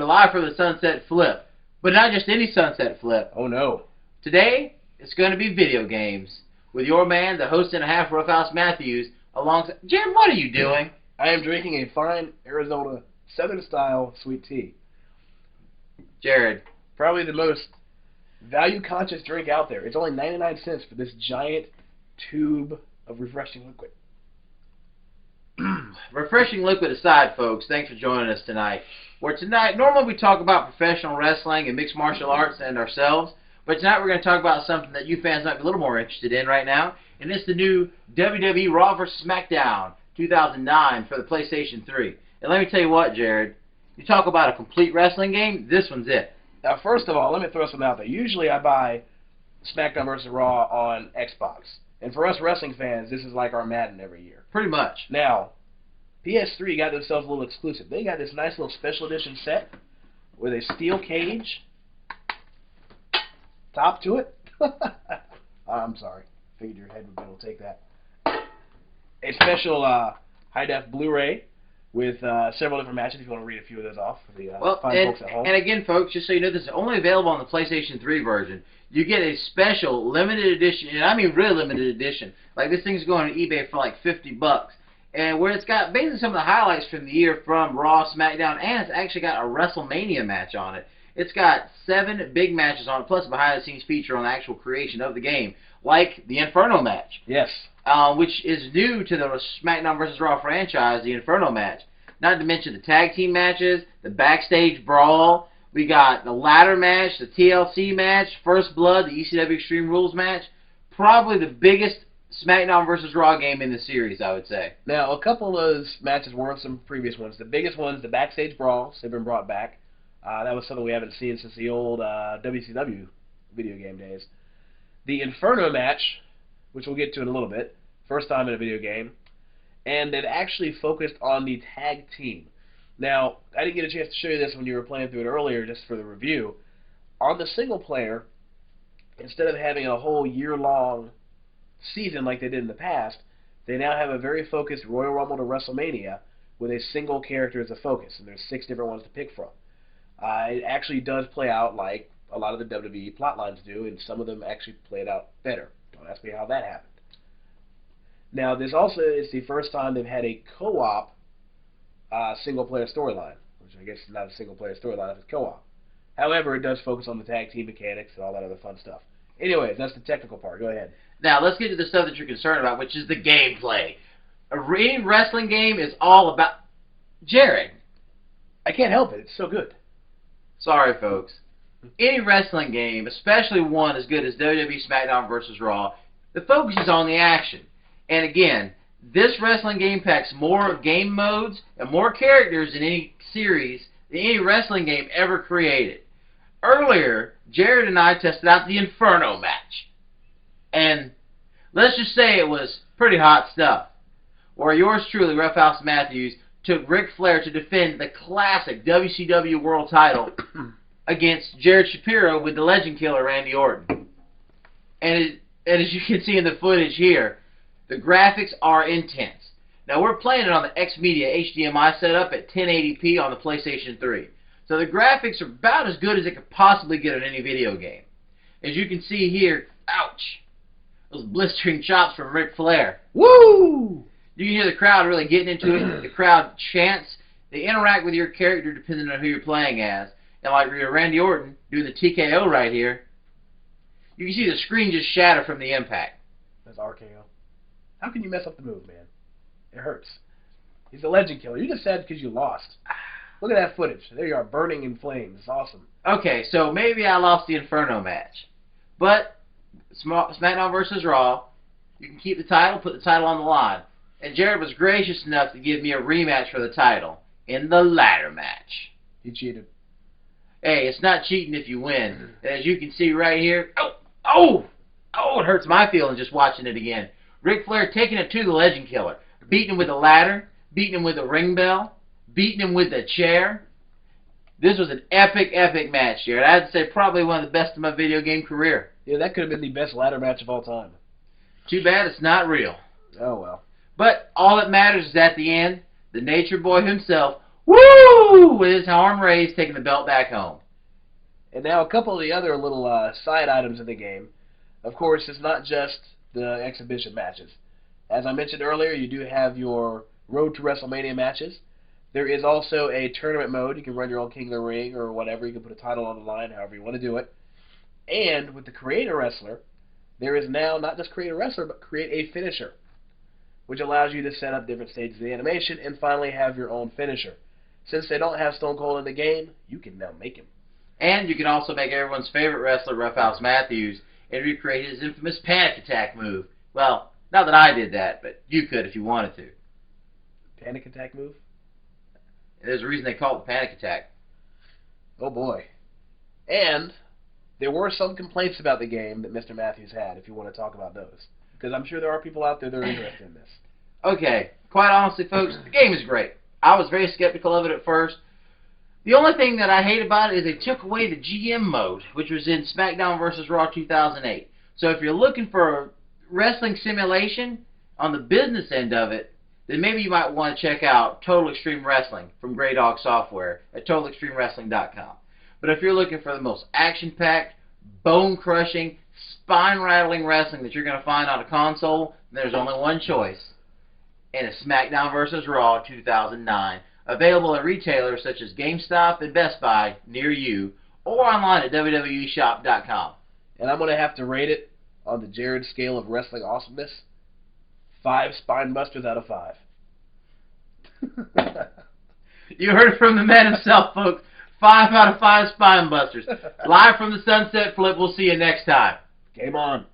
to Live for the Sunset Flip. But not just any sunset flip. Oh, no. Today, it's going to be video games. With your man, the host and a half, Roughouse Matthews, alongside... Jim, what are you doing? I am drinking a fine Arizona Southern-style sweet tea. Jared. Probably the most value-conscious drink out there. It's only 99 cents for this giant tube of refreshing liquid. Refreshing liquid aside, folks, thanks for joining us tonight. Where tonight, normally we talk about professional wrestling and mixed martial arts and ourselves, but tonight we're going to talk about something that you fans might be a little more interested in right now, and it's the new WWE Raw vs. Smackdown 2009 for the PlayStation 3. And let me tell you what, Jared, you talk about a complete wrestling game, this one's it. Now, first of all, let me throw something out there. Usually I buy Smackdown vs. Raw on Xbox. And for us wrestling fans, this is like our Madden every year. Pretty much. Now, PS3 got themselves a little exclusive. They got this nice little special edition set with a steel cage top to it. I'm sorry. Figured your head would be able to take that. A special high-def Blu-ray with several different matches if you want to read a few of those off for the fine folks at home. And again, folks, just so you know, this is only available on the PlayStation 3 version. You get a special limited edition, and I mean really limited edition. Like this thing's going on eBay for like $50. And where it's got basically some of the highlights from the year from Raw, SmackDown, and it's actually got a WrestleMania match on it. It's got 7 big matches on it, plus a behind-the-scenes feature on the actual creation of the game, like the Inferno match. Yes. Which is new to the SmackDown vs. Raw franchise, the Inferno match. Not to mention the tag team matches, the backstage brawl. We got the ladder match, the TLC match, First Blood, the ECW Extreme Rules match. Probably the biggest SmackDown vs. Raw game in the series, I would say. Now, a couple of those matches weren't some previous ones. The biggest ones, the backstage brawls, have been brought back. That was something we haven't seen since the old WCW video game days. The Inferno match, which we'll get to in a little bit, first time in a video game, and they've actually focused on the tag team. Now, I didn't get a chance to show you this when you were playing through it earlier, just for the review. On the single player, instead of having a whole year-long season like they did in the past, they now have a very focused Royal Rumble to WrestleMania with a single character as a focus, and there's 6 different ones to pick from. It actually does play out like a lot of the WWE plotlines do, and some of them actually played out better. Don't ask me how that happened. Now, this also is the first time they've had a co-op single-player storyline, which I guess is not a single-player storyline if it's co-op. However, it does focus on the tag team mechanics and all that other fun stuff. Anyways, that's the technical part. Go ahead. Now, let's get to the stuff that you're concerned about, which is the gameplay. Any wrestling game is all about... Jared. I can't help it. It's so good. Sorry, folks. Any wrestling game, especially one as good as WWE SmackDown vs. Raw, the focus is on the action. And again, this wrestling game packs more game modes and more characters in any series than any wrestling game ever created. Earlier, Jared and I tested out the Inferno match. And let's just say it was pretty hot stuff. Where yours truly, Roughouse Matthews, took Ric Flair to defend the classic WCW World title against Jared Shapiro with the Legend Killer Randy Orton. And as you can see in the footage here, the graphics are intense. Now we're playing it on the Xmedia HDMI setup at 1080p on the PlayStation 3. So the graphics are about as good as it could possibly get on any video game. As you can see here, ouch, those blistering chops from Ric Flair. Woo! You can hear the crowd really getting into it. The crowd chants. They interact with your character depending on who you're playing as. And like Randy Orton doing the TKO right here, you can see the screen just shatter from the impact. That's RKO. How can you mess up the move, man? It hurts. He's a Legend Killer. You just sad because you lost. Look at that footage. There you are, burning in flames. It's awesome. Okay, so maybe I lost the Inferno match. But SmackDown vs. Raw, you can keep the title, put the title on the line. And Jared was gracious enough to give me a rematch for the title in the ladder match. He cheated. Hey, it's not cheating if you win. As you can see right here, oh, it hurts my feelings just watching it again. Ric Flair taking it to the Legend Killer, beating him with a ladder, beating him with a ring bell, beating him with a chair. This was an epic, epic match, Jared. I'd say probably one of the best of my video game career. Yeah, that could have been the best ladder match of all time. Too bad it's not real. Oh, well. But all that matters is at the end, the Nature Boy himself Woo! With his arm raised, taking the belt back home. And now a couple of the other little side items in the game. Of course, it's not just the exhibition matches. As I mentioned earlier, you do have your Road to WrestleMania matches. There is also a tournament mode. You can run your own King of the Ring or whatever. You can put a title on the line, however you want to do it. And with the Create a Wrestler, there is now not just Create a Wrestler, but Create a Finisher, which allows you to set up different stages of the animation and finally have your own finisher. Since they don't have Stone Cold in the game, you can now make him. And you can also make everyone's favorite wrestler, Roughouse Matthews, and recreate his infamous Panic Attack move. Well, not that I did that, but you could if you wanted to. Panic Attack move? There's a reason they call it the Panic Attack. Oh boy. And there were some complaints about the game that Mr. Matthews had, if you want to talk about those. Because I'm sure there are people out there that are interested in this. Okay, quite honestly, folks, the game is great. I was very skeptical of it at first. The only thing that I hate about it is they took away the GM mode, which was in Smackdown vs. Raw 2008. So if you're looking for a wrestling simulation on the business end of it, then maybe you might want to check out Total Extreme Wrestling from Grey Dog Software at TotalExtremeWrestling.com. But if you're looking for the most action-packed, bone-crushing, spine-rattling wrestling that you're going to find on a console, then there's only one choice, and it's Smackdown vs. Raw 2009. Available at retailers such as GameStop and Best Buy near you, or online at WWEshop.com. And I'm going to have to rate it on the Jared scale of wrestling awesomeness. 5 spine busters out of 5. You heard it from the man himself, folks. 5 out of 5 spine busters. Live from the Sunset Flip. We'll see you next time. Game on.